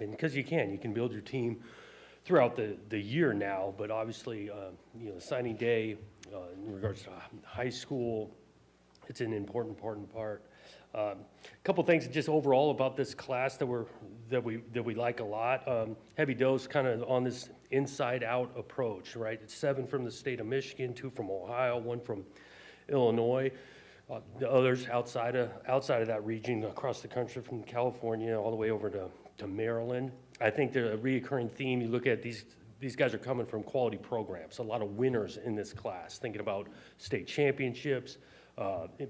And because you can build your team throughout the year now, but obviously, signing day in regards to high school, it's an important part. A couple things just overall about this class that we like a lot. Heavy dose kind of on this inside-out approach, right? It's 7 from the state of Michigan, 2 from Ohio, 1 from Illinois. The others outside of that region, across the country, from California all the way over to Maryland. I think the reoccurring theme, you look at these guys are coming from quality programs, a lot of winners in this class, thinking about state championships,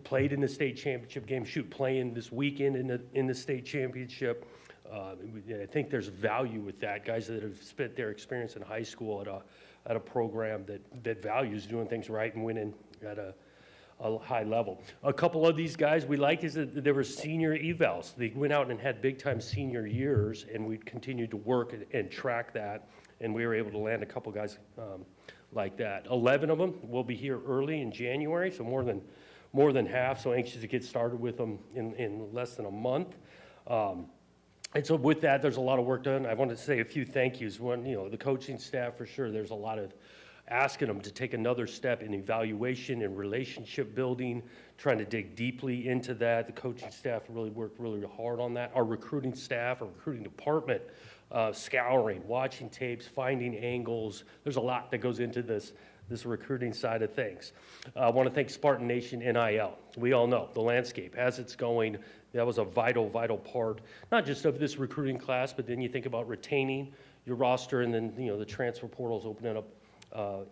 played in the state championship game, playing this weekend in the state championship. I think there's value with that, guys that have spent their experience in high school at a program that values doing things right and winning at a high level. A couple of these guys we like is that there were senior evals. They went out and had big time senior years, and we continued to work and track that, and we were able to land a couple guys like that. 11 of them will be here early in January, so more than half. So anxious to get started with them in less than a month. And so with that, there's a lot of work done. I wanted to say a few thank yous. One, the coaching staff for sure. There's a lot of asking them to take another step in evaluation and relationship building, trying to dig deeply into that. The coaching staff really worked really hard on that. Our recruiting staff, our recruiting department, scouring, watching tapes, finding angles. There's a lot that goes into this recruiting side of things. I want to thank Spartan Nation NIL. We all know the landscape as it's going. That was a vital part, not just of this recruiting class, but then you think about retaining your roster, and then the transfer portals opening up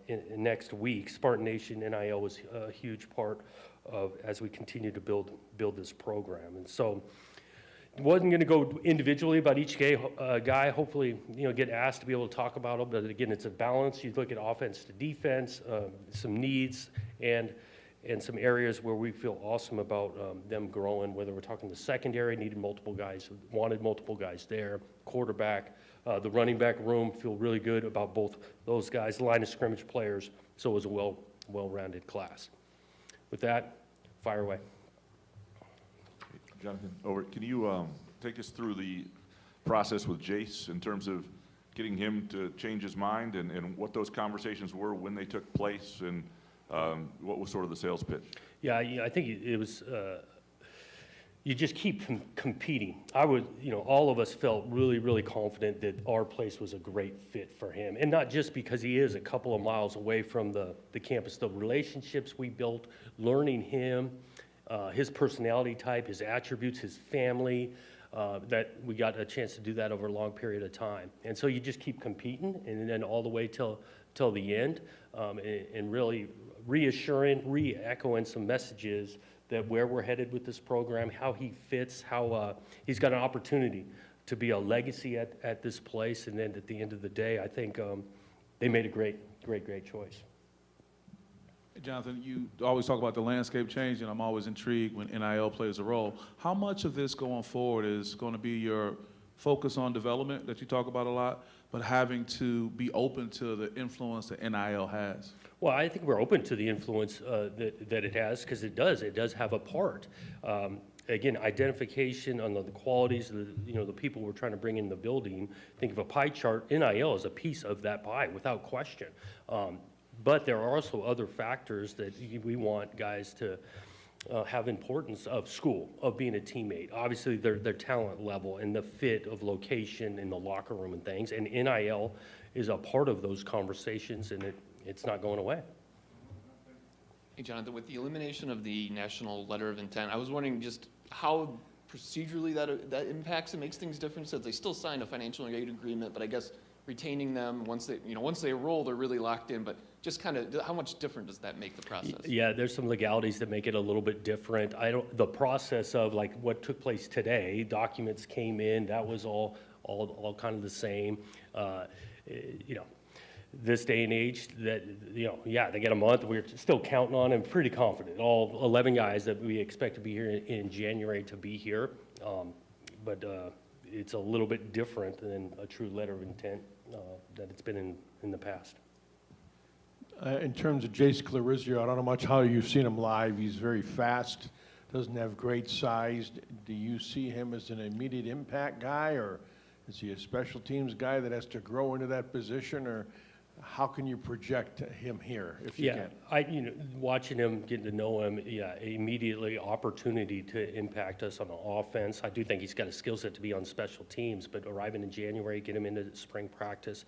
in next week. Spartan Nation NIL was a huge part of as we continue to build this program. And so wasn't going to go individually about each guy. Hopefully, get asked to be able to talk about them. But again, it's a balance. You look at offense to defense, some needs, and some areas where we feel awesome about them growing. Whether we're talking the secondary, wanted multiple guys there. Quarterback, the running back room, feel really good about both those guys. Line of scrimmage players. So it was a well-rounded class. With that, fire away. Jonathan, can you take us through the process with Jace in terms of getting him to change his mind and what those conversations were when they took place, and what was sort of the sales pitch? Yeah, I think it was, you just keep competing. All of us felt really confident that our place was a great fit for him. And not just because he is a couple of miles away from the campus, the relationships we built, learning him, his personality type, his attributes, his family, that we got a chance to do that over a long period of time. And so you just keep competing, and then all the way till the end, and really reassuring, re-echoing some messages that where we're headed with this program, how he fits, how he's got an opportunity to be a legacy at this place. And then at the end of the day, I think they made a great choice. Jonathan, you always talk about the landscape changing. I'm always intrigued when NIL plays a role. How much of this going forward is going to be your focus on development that you talk about a lot, but having to be open to the influence that NIL has? Well, I think we're open to the influence that it has, because it does have a part. Again, identification on the qualities of the people we're trying to bring in the building. Think of a pie chart. NIL is a piece of that pie, without question. But there are also other factors that we want guys to have importance of school, of being a teammate. Obviously, their talent level and the fit of location in the locker room and things. And NIL is a part of those conversations, and it's not going away. Hey, Jonathan, with the elimination of the national letter of intent, I was wondering just how procedurally that impacts and makes things different, since they still signed a financial aid agreement, but I guess retaining them once they enroll, they're really locked in. But just kind of how much different does that make the process? Yeah, there's some legalities that make it a little bit different. The process of like what took place today, documents came in, that was all kind of the same. This day and age, that they get a month. We're still counting on and pretty confident. All 11 guys that we expect to be here in January to be here, but it's a little bit different than a true letter of intent that it's been in the past. In terms of Jace Clarizio, I don't know much how you've seen him live. He's very fast, doesn't have great size. Do you see him as an immediate impact guy, or Is he a special teams guy that has to grow into that position, or how can you project him here if you Yeah, watching him, getting to know him, yeah, immediately opportunity to impact us on the offense. I do think he's got a skill set to be on special teams, but arriving in January, get him into spring practice,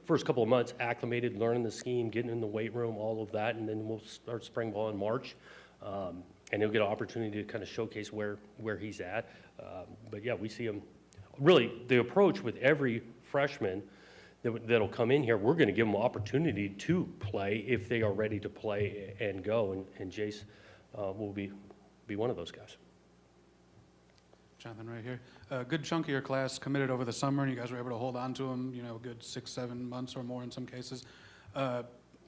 first couple of months acclimated, learning the scheme, getting in the weight room, all of that, and then we'll start spring ball in March. And he'll get an opportunity to kind of showcase where he's at. But yeah, we see him, really, the approach with every freshman that'll come in here, we're going to give them opportunity to play if they are ready to play and go, and Jace will be one of those guys. Jonathan, right here. A good chunk of your class committed over the summer, and you guys were able to hold on to them, a good 6-7 months or more in some cases.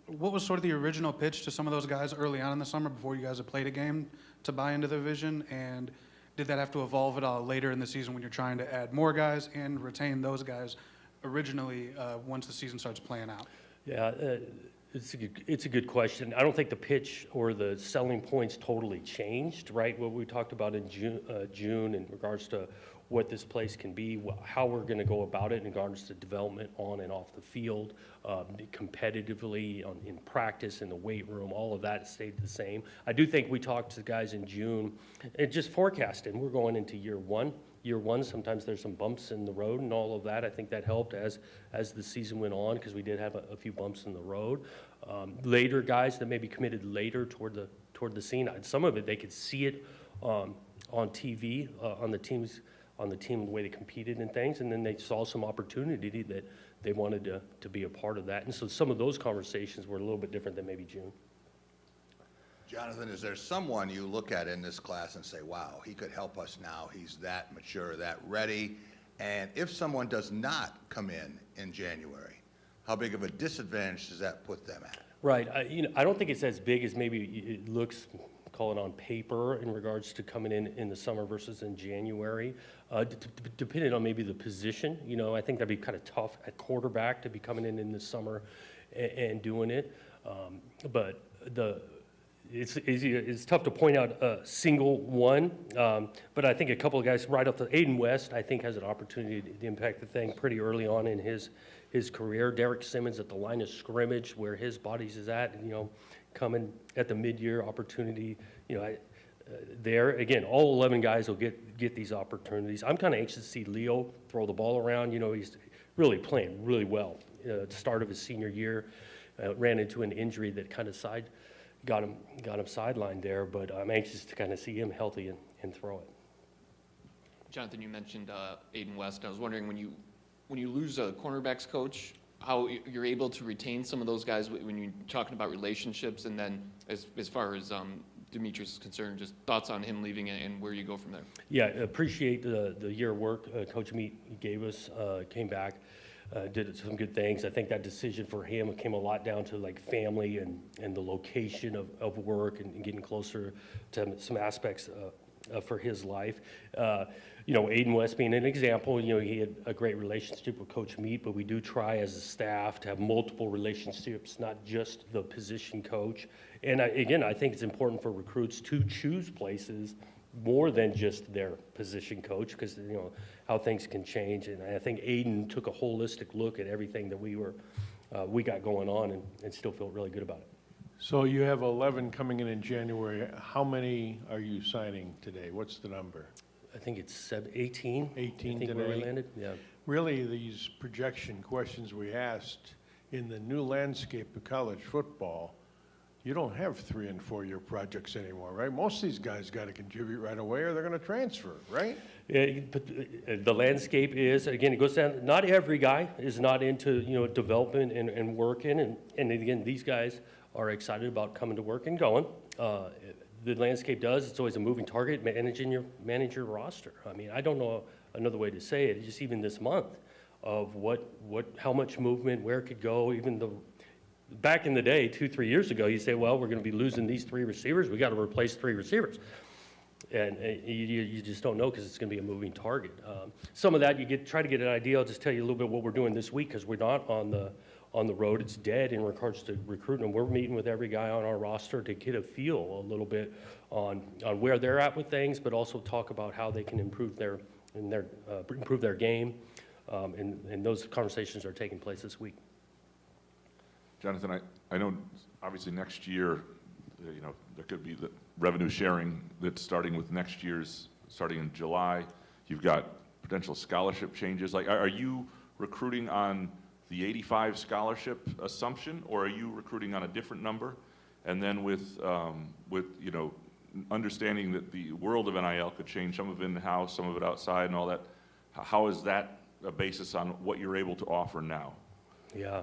What was sort of the original pitch to some of those guys early on in the summer before you guys had played a game to buy into the vision? And did that have to evolve at all later in the season when you're trying to add more guys and retain those guys originally once the season starts playing out? Yeah, it's a good question. I don't think the pitch or the selling points totally changed, right? What we talked about in June in regards to what this place can be, how we're going to go about it in regards to development on and off the field, competitively in practice, in the weight room, all of that stayed the same. I do think we talked to the guys in June and just forecasting. We're going into year one. Year one, sometimes there's some bumps in the road and all of that. I think that helped as the season went on because we did have a few bumps in the road. Later guys that maybe committed later toward the scene, some of it they could see it on TV, on the team, the way they competed and things, and then they saw some opportunity that they wanted to be a part of that. And so some of those conversations were a little bit different than maybe June. Jonathan, is there someone you look at in this class and say, wow, he could help us now, he's that mature, that ready? And if someone does not come in January, how big of a disadvantage does that put them at? Right. I don't think it's as big as maybe it looks, call it on paper, in regards to coming in the summer versus in January. Depending on maybe the position, I think that'd be kind of tough at quarterback to be coming in the summer and doing it. But it's tough to point out a single one, but I think a couple of guys right off the Aiden West, I think, has an opportunity to impact the thing pretty early on in his career. Derek Simmons at the line of scrimmage where his bodies is at, coming at the mid-year opportunity, there. Again, all 11 guys will get these opportunities. I'm kind of anxious to see Leo throw the ball around. He's really playing really well. At the start of his senior year, ran into an injury that kind of got him sidelined there, but I'm anxious to kind of see him healthy and throw it. Jonathan, you mentioned Aiden West. I was wondering when you lose a cornerbacks coach, how you're able to retain some of those guys when you're talking about relationships, and then as far as Demetrius is concerned, just thoughts on him leaving and where you go from there. Yeah, appreciate the year of work Coach Meat gave us, came back. Did some good things. I think that decision for him came a lot down to like family and the location of work and getting closer to some aspects for his life. Aiden West being an example, he had a great relationship with Coach Meat, but we do try as a staff to have multiple relationships, not just the position coach. And I think it's important for recruits to choose places more than just their position coach, because how things can change. And I think Aiden took a holistic look at everything that we got going on and still feel really good about it. So you have 11 coming in January. How many are you signing today? What's the number? I think it's 18. 18 I think today. where we landed. Yeah. Really, these projection questions we asked, in the new landscape of college football, you don't have 3- and 4-year projects anymore, right? Most of these guys got to contribute right away or they're going to transfer, right? Yeah, but the landscape is, again, it goes down, not every guy is not into, development and working. And again, these guys are excited about coming to work and going. The landscape does, it's always a moving target, managing your roster. I mean, I don't know another way to say it, just even this month of how much movement, where it could go, back in the day, 2-3 years ago, you say, well, we're going to be losing these 3 receivers. We got to replace 3 receivers. And you just don't know because it's going to be a moving target. Some of that try to get an idea. I'll just tell you a little bit what we're doing this week because we're not on the road. It's dead in regards to recruiting. We're meeting with every guy on our roster to get a feel a little bit on where they're at with things, but also talk about how they can improve their game. And those conversations are taking place this week. Jonathan, I know obviously next year, there could be the revenue sharing that's starting with next year's, starting in July. You've got potential scholarship changes. Like, are you recruiting on the 85 scholarship assumption, or are you recruiting on a different number? And then with understanding that the world of NIL could change, some of it in-house, some of it outside and all that, how is that a basis on what you're able to offer now? Yeah,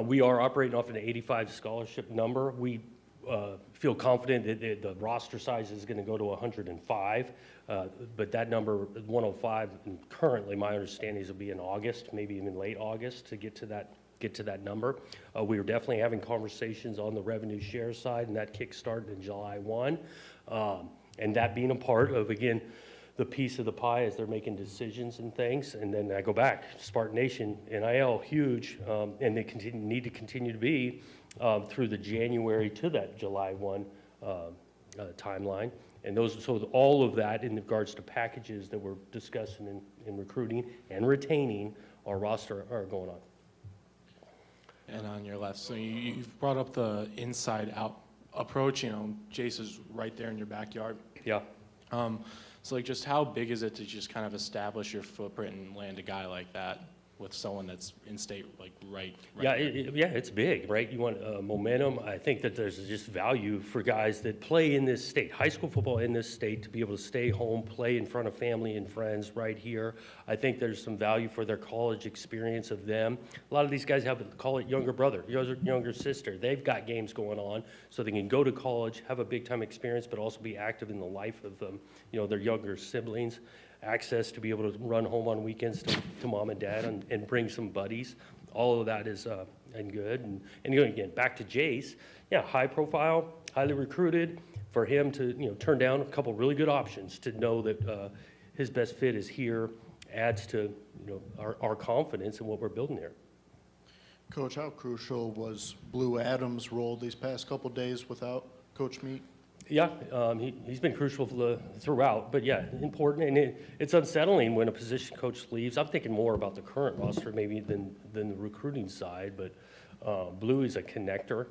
we are operating off an 85 scholarship number. We feel confident that the roster size is going to go to 105, but that number, 105, currently my understanding is it'll be in August, maybe even late August, to get to that number. We are definitely having conversations on the revenue share side, and that kick-started in July 1, and that being a part of, again, the piece of the pie as they're making decisions and things. And then I go back, Spartan Nation, NIL, huge, and they need to continue to be through the January to that July 1 timeline. And so all of that in regards to packages that we're discussing in recruiting and retaining our roster are going on. And on your left, so you've brought up the inside-out approach. Jace is right there in your backyard. Yeah. So like, just how big is it to just kind of establish your footprint and land a guy like that with someone that's in state, like right Yeah, there? it's big, right? You want momentum. I think that there's just value for guys that play in this state, high school football in this state, to be able to stay home, play in front of family and friends right here. I think there's some value for their college experience of them. A lot of these guys have, call it younger brother, younger sister. They've got games going on, so they can go to college, have a big-time experience, but also be active in the life of their younger siblings. Access to be able to run home on weekends to mom and dad and bring some buddies. All of that is and good. And again, back to Jace, yeah, high profile, highly recruited. For him to turn down a couple really good options, to know that his best fit is here, adds to our confidence in what we're building here. Coach, how crucial was Blue Adams' role these past couple days without Coach Meat? Yeah, he's been crucial throughout, but yeah, important, and it's unsettling when a position coach leaves. I'm thinking more about the current roster maybe than the recruiting side, but Blue is a connector.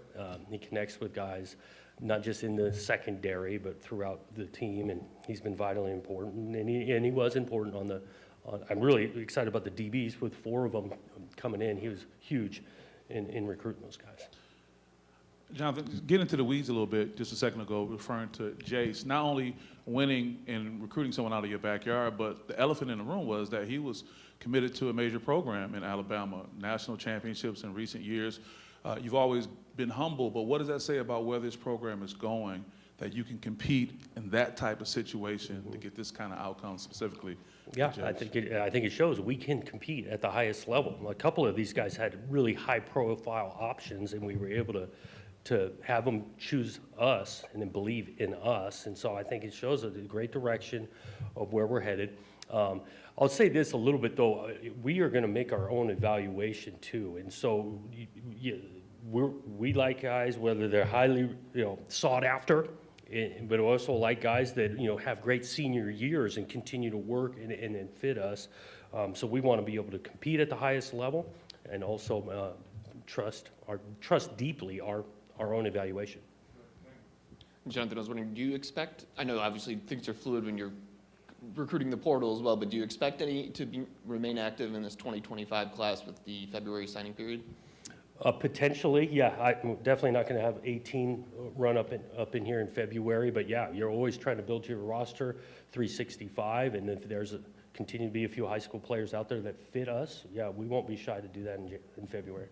He connects with guys, not just in the secondary, but throughout the team, and he's been vitally important, and he was important on I'm really excited about the DBs with 4 of them coming in. He was huge in recruiting those guys. Jonathan, get into the weeds a little bit just a second ago, referring to Jace, not only winning and recruiting someone out of your backyard, but the elephant in the room was that he was committed to a major program in Alabama, national championships in recent years. You've always been humble, but what does that say about where this program is going, that you can compete in that type of situation to get this kind of outcome specifically? Yeah, I think it shows we can compete at the highest level. A couple of these guys had really high-profile options, and we were able to have them choose us and then believe in us. And so I think it shows a great direction of where we're headed. I'll say this a little bit, though. We are going to make our own evaluation, too. And so we like guys, whether they're highly sought after, but also like guys that have great senior years and continue to work and fit us. So we want to be able to compete at the highest level and also trust deeply our own evaluation. Jonathan, I was wondering, do you expect, I know obviously things are fluid when you're recruiting the portal as well, but do you expect any to remain active in this 2025 class with the February signing period? Potentially, yeah. I'm definitely not going to have 18 run up in here in February, but yeah, you're always trying to build your roster 365, and if there's continue to be a few high school players out there that fit us, yeah, we won't be shy to do that in February.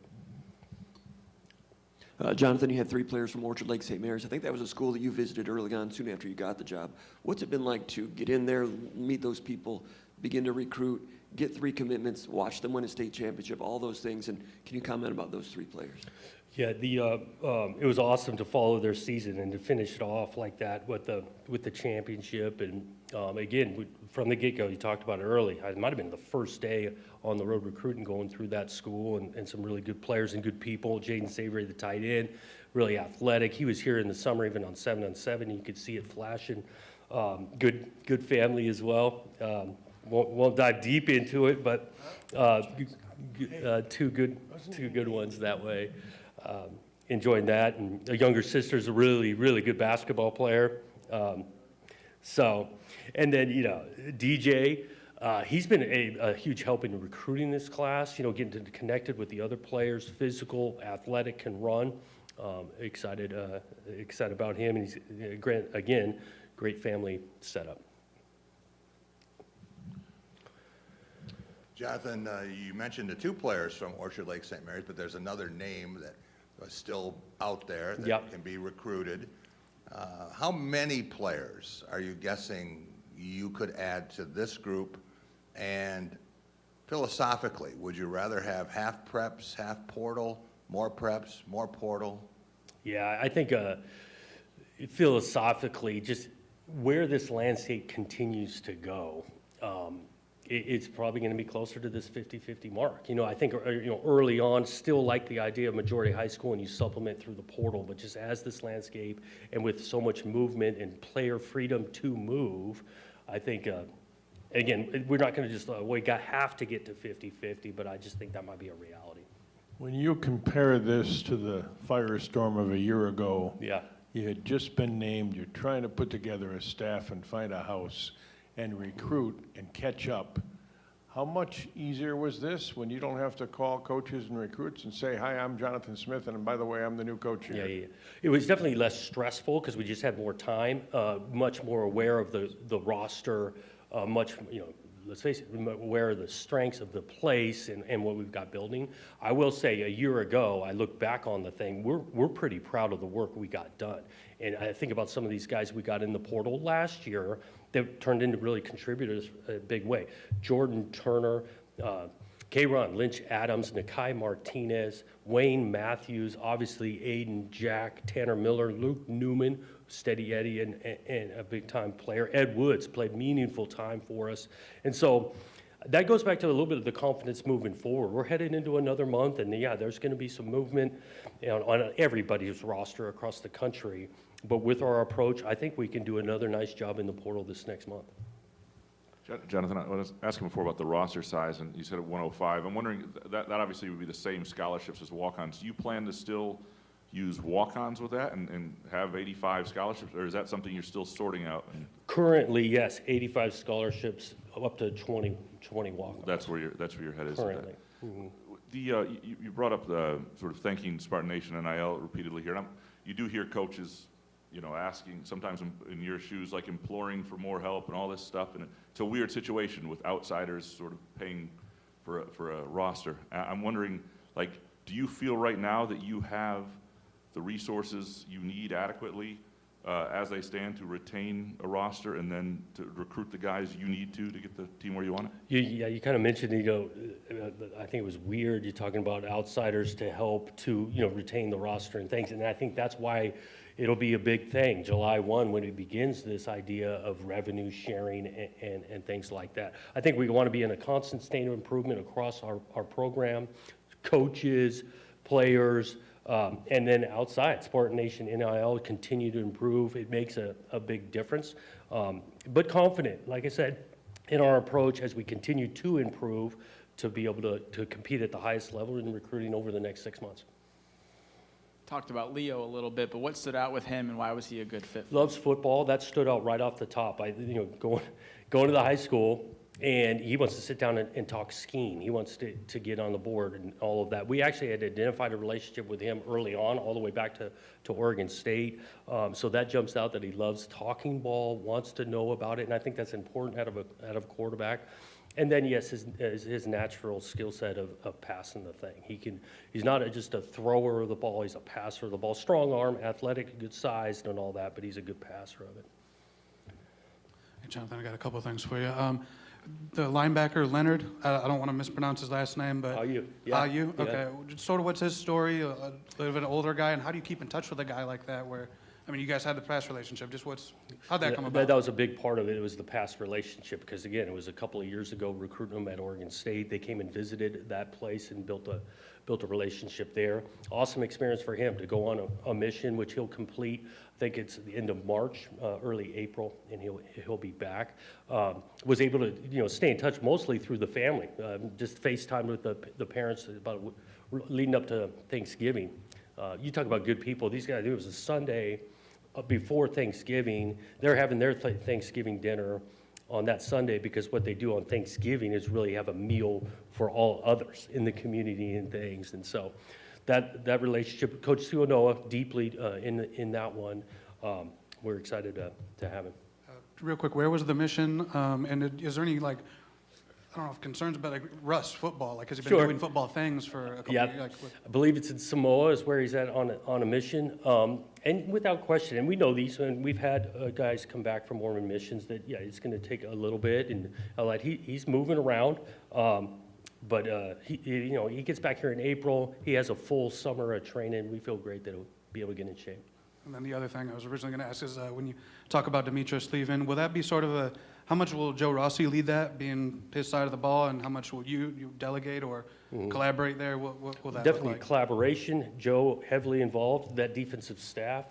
Jonathan, you had 3 players from Orchard Lake St. Mary's. I think that was a school that you visited early on, soon after you got the job. What's it been like to get in there, meet those people, begin to recruit, get 3 commitments, watch them win a state championship, all those things? And can you comment about those 3 players? Yeah, it was awesome to follow their season and to finish it off like that with the championship. And again, from the get-go, you talked about it early. It might have been the first day on the road recruiting going through that school, and some really good players and good people. Jaden Savory, the tight end, really athletic. He was here in the summer, even on 7-on-7. You could see it flashing. Good family as well. won't dive deep into it, but two good ones that way. Enjoying that, and a younger sister's a really, really good basketball player. And then, DJ, he's been a huge help in recruiting this class, getting connected with the other players, physical, athletic, can run. Excited about him, and he's, again, great family setup. Jonathan, you mentioned the 2 players from Orchard Lake St. Mary's, but there's another name that is still out there that Yep. can be recruited. How many players are you guessing you could add to this group? And philosophically, would you rather have half preps, half portal, more preps, more portal? Yeah, I think philosophically, just where this landscape continues to go, it's probably going to be closer to this 50-50 mark. I think early on, still like the idea of majority high school and you supplement through the portal, but just as this landscape and with so much movement and player freedom to move, I think, again, we're not going to just, we have to get to 50-50, but I just think that might be a reality. When you compare this to the firestorm of a year ago, Yeah. you had just been named, you're trying to put together a staff and find a house and recruit and catch up. How much easier was this when you don't have to call coaches and recruits and say, hi, I'm Jonathan Smith, and by the way, I'm the new coach here? Yeah. It was definitely less stressful because we just had more time, much more aware of the roster, much, let's face it, aware of the strengths of the place and what we've got building. I will say a year ago, I look back on the thing, we're pretty proud of the work we got done. And I think about some of these guys we got in the portal last year that turned into really contributors a big way. Jordan Turner, K-Ron, Lynch Adams, Nakai Martinez, Wayne Matthews, obviously Aiden Jack, Tanner Miller, Luke Newman, Steady Eddie, and a big-time player. Ed Woods played meaningful time for us. And so that goes back to a little bit of the confidence moving forward. We're headed into another month, and yeah, there's going to be some movement on everybody's roster across the country. But with our approach, I think we can do another nice job in the portal this next month. Jonathan, I was asking before about the roster size, and you said at 105. I'm wondering, that obviously would be the same scholarships as walk-ons. Do you plan to still use walk-ons with that and have 85 scholarships, or is that something you're still sorting out? Currently, yes, 85 scholarships, up to 20 walk-ons. That's where your head is. Currently. Mm-hmm. You brought up the sort of thanking Spartan Nation NIL repeatedly here. And you do hear coaches, asking, sometimes in your shoes, like imploring for more help and all this stuff. And it's a weird situation with outsiders sort of paying for a roster. I'm wondering, do you feel right now that you have the resources you need adequately as they stand to retain a roster and then to recruit the guys you need to get the team where you want it? You kind of mentioned, I think it was weird, you're talking about outsiders to help to, retain the roster and things. And I think that's why it'll be a big thing, July 1, when it begins this idea of revenue sharing and things like that. I think we want to be in a constant state of improvement across our program, coaches, players, and then outside, Spartan Nation NIL continue to improve. It makes a big difference, but confident, like I said, in our approach as we continue to improve to be able to compete at the highest level in recruiting over the next 6 months. Talked about Leo a little bit, but what stood out with him and why was he a good fit? Loves football. That stood out right off the top. Going to the high school, and he wants to sit down and talk skiing. He wants to get on the board and all of that. We actually had identified a relationship with him early on, all the way back to Oregon State. So that jumps out that he loves talking ball, wants to know about it, and I think that's important out of a quarterback. And then, yes, his natural skill set of passing the thing. He's not just a thrower of the ball, he's a passer of the ball. Strong arm, athletic, good sized and all that, but he's a good passer of it. Hey, Jonathan, I got a couple of things for you. The linebacker, Leonard, I don't want to mispronounce his last name, but... Ayu. Yeah. Ayu? Okay. Yeah. Sort of what's his story, a little bit of an older guy, and how do you keep in touch with a guy like that where... you guys had the past relationship. Just how'd that come about? That was a big part of it. It was the past relationship because, again, it was a couple of years ago recruiting them at Oregon State. They came and visited that place and built built a relationship there. Awesome experience for him to go on a mission, which he'll complete. I think it's the end of March, early April, and he'll be back. Was able to stay in touch mostly through the family, just FaceTime with the parents about leading up to Thanksgiving. You talk about good people. These guys, it was a Sunday before Thanksgiving. They're having their Thanksgiving dinner on that Sunday, because what they do on Thanksgiving is really have a meal for all others in the community and things. And so that relationship, Coach Suanoa, deeply in that one. We're excited to have him. Real quick, where was the mission? And is there any, like, I don't know if concerns about, like, Russ football? Like, has he been Sure. doing football things for a couple Yeah, of years? Like, I believe it's in Samoa is where he's at on a mission. And without question, and we know these, and we've had guys come back from Mormon missions that, yeah, it's going to take a little bit, and he's moving around. But he gets back here in April. He has a full summer of training. We feel great that he'll be able to get in shape. And then the other thing I was originally going to ask is when you talk about Demetrius leaving, will that be sort of how much will Joe Rossi lead that, being his side of the ball, and how much will you delegate or collaborate there? What will that Definitely look like? collaboration. Joe heavily involved, that defensive staff,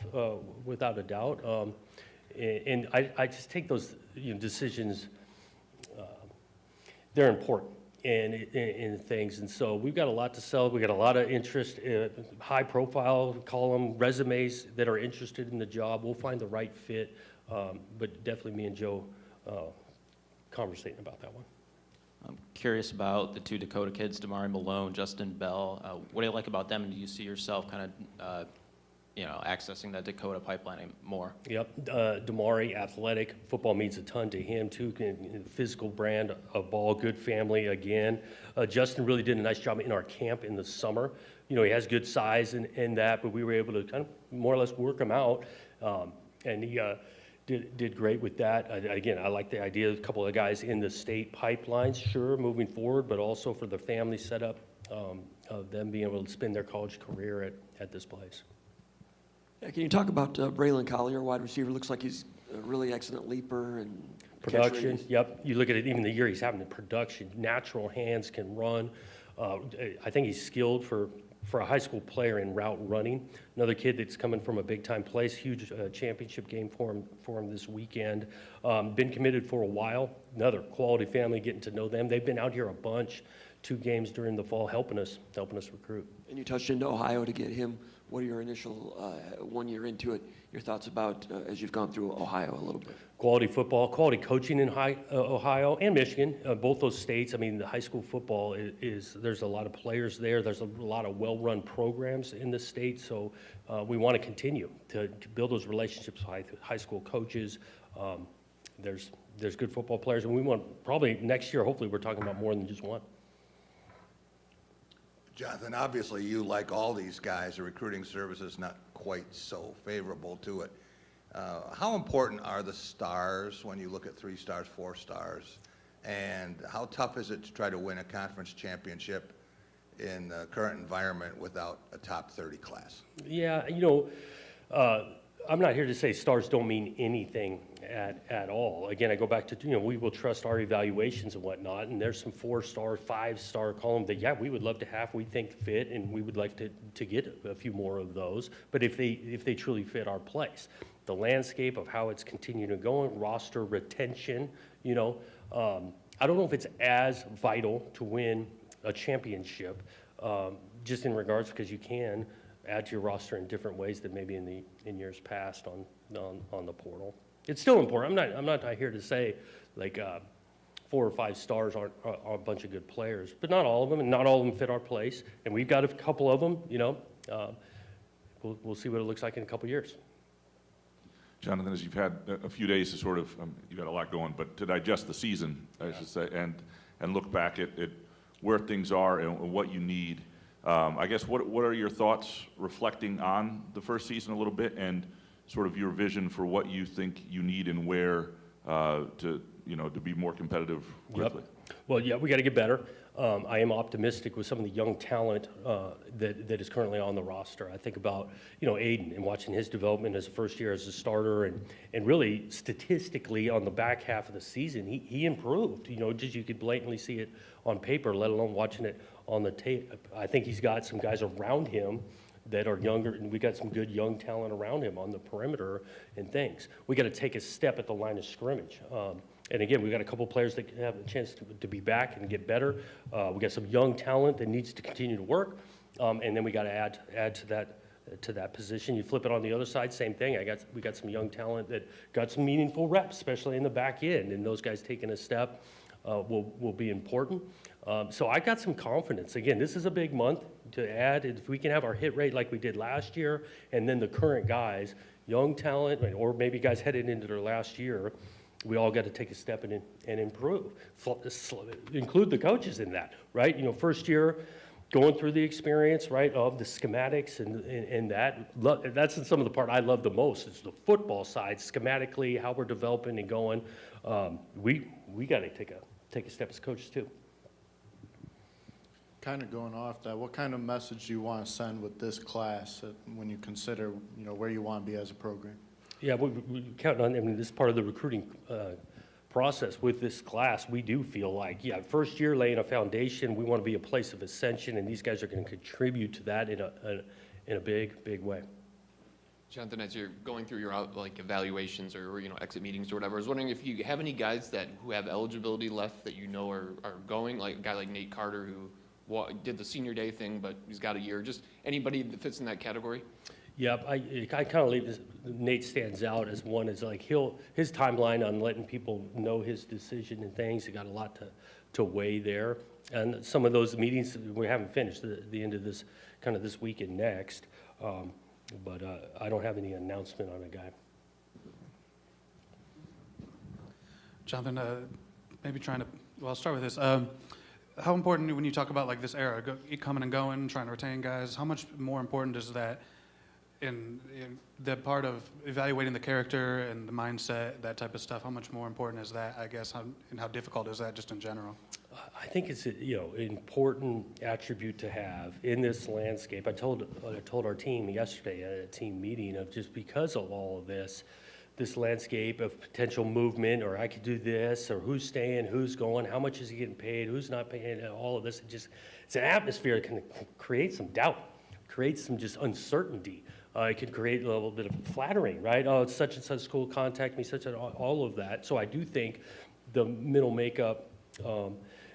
without a doubt. And I just take those decisions, they're important in things. And so we've got a lot to sell. We've got a lot of interest, high profile, call them resumes that are interested in the job. We'll find the right fit. But definitely me and Joe conversating about that one. I'm curious about the two Dakota kids, Damari Malone, Justin Bell. What do you like about them, and do you see yourself kind of, accessing that Dakota pipeline more? Yep, Damari, athletic, football means a ton to him too, physical brand of ball, good family again. Justin really did a nice job in our camp in the summer. He has good size and that, but we were able to kind of more or less work him out, and he did great with that. Again, I like the idea of a couple of guys in the state pipelines, sure, moving forward, but also for the family setup of them being able to spend their college career at this place. Yeah, can you talk about Braylon Collier, wide receiver? Looks like he's a really excellent leaper and Production, yep. You look at it, even the year he's having the production, natural hands, can run. I think he's skilled for a high school player in route running. Another kid that's coming from a big-time place, huge championship game for him this weekend. Been committed for a while. Another quality family, getting to know them. They've been out here a bunch, 2 games during the fall, helping us recruit. And you touched into Ohio to get him. What are your initial 1 year into it? Your thoughts about as you've gone through Ohio a little bit? Quality football, quality coaching in Ohio and Michigan, both those states. I mean, the high school football there's a lot of players there. There's a lot of well-run programs in the state. So we want to continue to build those relationships with high school coaches. There's good football players, and we want probably next year, hopefully we're talking about more than just one. Jonathan, obviously you, like all these guys, the recruiting service is not quite so favorable to it. How important are the stars when you look at 3 stars, 4 stars? And how tough is it to try to win a conference championship in the current environment without a top 30 class? Yeah, I'm not here to say stars don't mean anything at all. Again, I go back to, we will trust our evaluations and whatnot, and there's some 4-star, 5-star column that, yeah, we would love to have, we think fit, and we would like to get a few more of those, but if they truly fit our place. The landscape of how it's continuing to go, roster retention, I don't know if it's as vital to win a championship, just in regards because you can add to your roster in different ways than maybe in years past on the portal. It's still important. I'm not here to say like 4 or 5 stars are a bunch of good players, but not all of them, and not all of them fit our place. And we've got a couple of them. We'll see what it looks like in a couple years. Jonathan, as you've had a few days to sort of, you've had a lot going, but to digest the season, I should say, and look back at where things are and what you need. I guess what are your thoughts reflecting on the first season a little bit, and sort of your vision for what you think you need and where to be more competitive quickly? Yep. Well, yeah, we got to get better. I am optimistic with some of the young talent that is currently on the roster. I think about, Aiden and watching his development as a first year as a starter, and really statistically on the back half of the season, he improved. Just you could blatantly see it on paper, let alone watching it on the tape. I think he's got some guys around him that are younger, and we got some good young talent around him on the perimeter and things. We got to take a step at the line of scrimmage. And again, we've got a couple players that have a chance to be back and get better. We got some young talent that needs to continue to work. And then we got to add to that position. You flip it on the other side, same thing. We got some young talent that got some meaningful reps, especially in the back end. And those guys taking a step will be important. So I got some confidence. Again, this is a big month to add. If we can have our hit rate like we did last year, and then the current guys, young talent, or maybe guys headed into their last year, we all got to take a step and improve. Include the coaches in that, right? First year, going through the experience, right, of the schematics and that. That's some of the part I love the most. It's the football side, schematically, how we're developing and going. We got to take a step as coaches too. Kind of going off that, what kind of message do you want to send with this class when you consider, where you want to be as a program? Yeah, we count on, this is part of the recruiting process with this class. We do feel like, first year laying a foundation, we want to be a place of ascension, and these guys are going to contribute to that in a big, big way. Jonathan, as you're going through your evaluations or exit meetings or whatever, I was wondering if you have any guys who have eligibility left that are going, like a guy like Nate Carter who did the senior day thing, but he's got a year. Just anybody that fits in that category? Yeah, I kind of leave this. Nate stands out as one. Is like his timeline on letting people know his decision and things. He got a lot to weigh there, and some of those meetings we haven't finished. The end of this week and next, but I don't have any announcement on a guy. Jonathan, maybe I'll start with this. How important, when you talk about this era, coming and going, trying to retain guys, how much more important is that in the part of evaluating the character and the mindset, that type of stuff? How much more important is that, I guess, and how difficult is that just in general? I think it's an important attribute to have in this landscape. I told our team yesterday at a team meeting of just because of all of this landscape of potential movement, or I could do this, or who's staying, who's going, how much is he getting paid, who's not paying, all of this. It's an atmosphere that can create some doubt, create some just uncertainty. It can create a little bit of flattering, right? Oh, it's such and such school, contact me, all of that. So I do think the middle makeup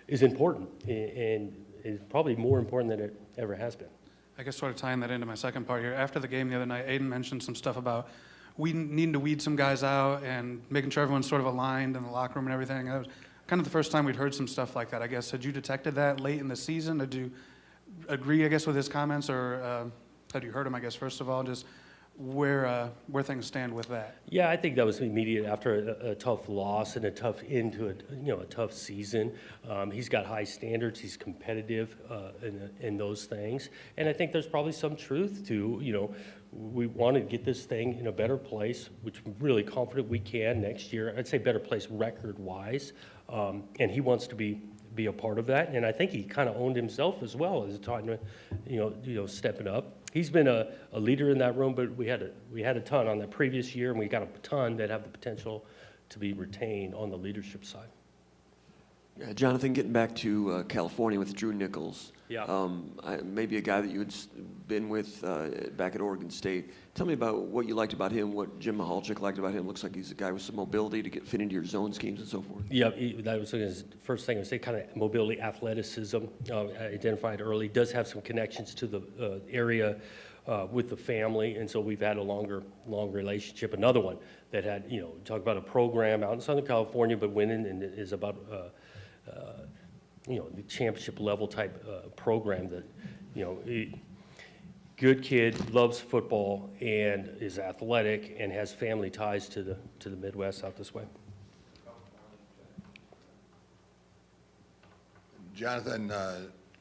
is important, and is probably more important than it ever has been. I guess sort of tying that into my second part here. After the game the other night, Aiden mentioned some stuff about we needing to weed some guys out and making sure everyone's sort of aligned in the locker room and everything. That was kind of the first time we'd heard some stuff like that, I guess. Had you detected that late in the season? Did you agree, I guess, with his comments, or had you heard him, I guess, first of all, just where things stand with that? Yeah, I think that was immediate after a tough loss and a tough end to a tough season. He's got high standards. He's competitive in those things, and I think there's probably some truth to we want to get this thing in a better place, which I'm really confident we can next year. I'd say better place record-wise, and he wants to be a part of that, and I think he kind of owned himself as well as time to stepping up. He's been a leader in that room, but we had a ton on that previous year, and we got a ton that have the potential to be retained on the leadership side. Jonathan, getting back to California with Drew Nichols. Yeah. Maybe a guy that you had been with back at Oregon State. Tell me about what you liked about him, what Jim Mahalchik liked about him. Looks like he's a guy with some mobility to fit into your zone schemes and so forth. Yeah, that was his first thing I would say, kind of mobility, athleticism, identified early. Does have some connections to the area with the family, and so we've had a long relationship. Another one that had, talk about a program out in Southern California, but winning and is about the championship level type program that, good kid, loves football and is athletic and has family ties to the Midwest out this way. Jonathan,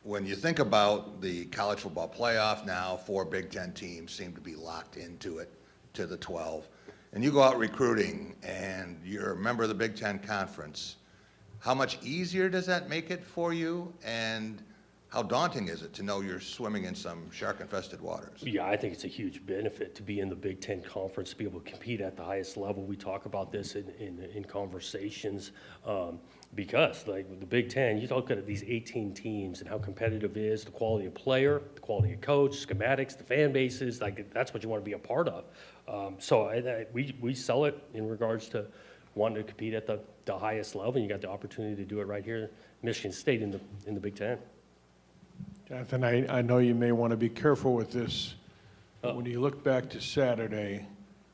when you think about the college football playoff now, 4 Big Ten teams seem to be locked into it, to the 12. And you go out recruiting and you're a member of the Big Ten Conference. How much easier does that make it for you? And how daunting is it to know you're swimming in some shark-infested waters? Yeah, I think it's a huge benefit to be in the Big Ten Conference, to be able to compete at the highest level. We talk about this in conversations because, like, with the Big Ten, you look at these 18 teams and how competitive it is, the quality of player, the quality of coach, schematics, the fan bases, like, that's what you want to be a part of. We sell it in regards to wanting to compete at the highest level, and you got the opportunity to do it right here, Michigan State in the Big Ten. Jonathan, I know you may want to be careful with this, but when you look back to Saturday,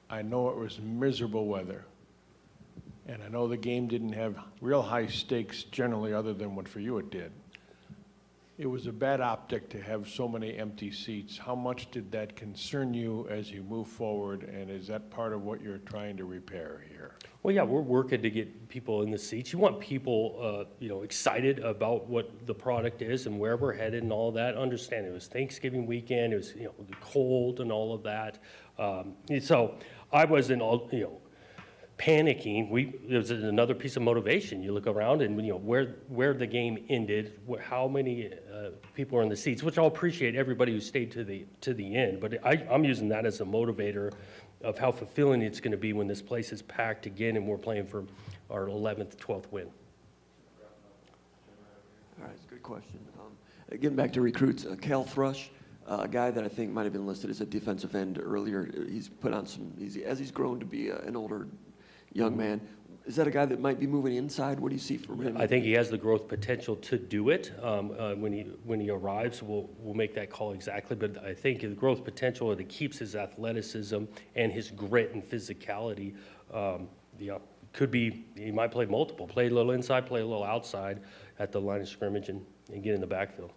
I know it was miserable weather. And I know the game didn't have real high stakes generally, other than what for you it did. It was a bad optic to have so many empty seats. How much did that concern you as you move forward, and is that part of what you're trying to repair here? Well, yeah, we're working to get people in the seats. You want people, excited about what the product is and where we're headed and all of that. Understand it was Thanksgiving weekend. It was, cold and all of that. So I wasn't panicking. There was another piece of motivation. You look around and where the game ended, how many people are in the seats, which I'll appreciate everybody who stayed to the end. But I'm using that as a motivator of how fulfilling it's going to be when this place is packed again and we're playing for our 11th, 12th win. All right, it's a good question. Getting back to recruits, Cal Thrush, a guy that I think might have been listed as a defensive end earlier. He's put on as he's grown to be an older young man. Is that a guy that might be moving inside? What do you see for him? I think he has the growth potential to do it. When he arrives, we'll make that call exactly. But I think the growth potential that keeps his athleticism and his grit and physicality. Could be he might play multiple, play a little inside, play a little outside at the line of scrimmage, and get in the backfield.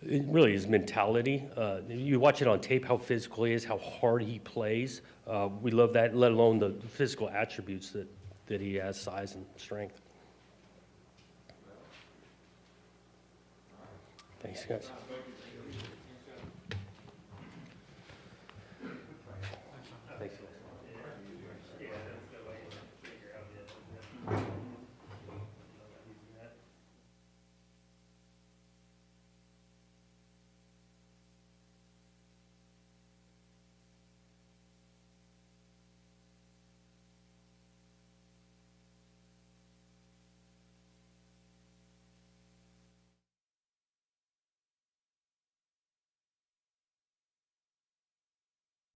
It really his mentality. You watch it on tape, how physical he is, how hard he plays. We love that, let alone the physical attributes that he has, size and strength. Thanks, guys.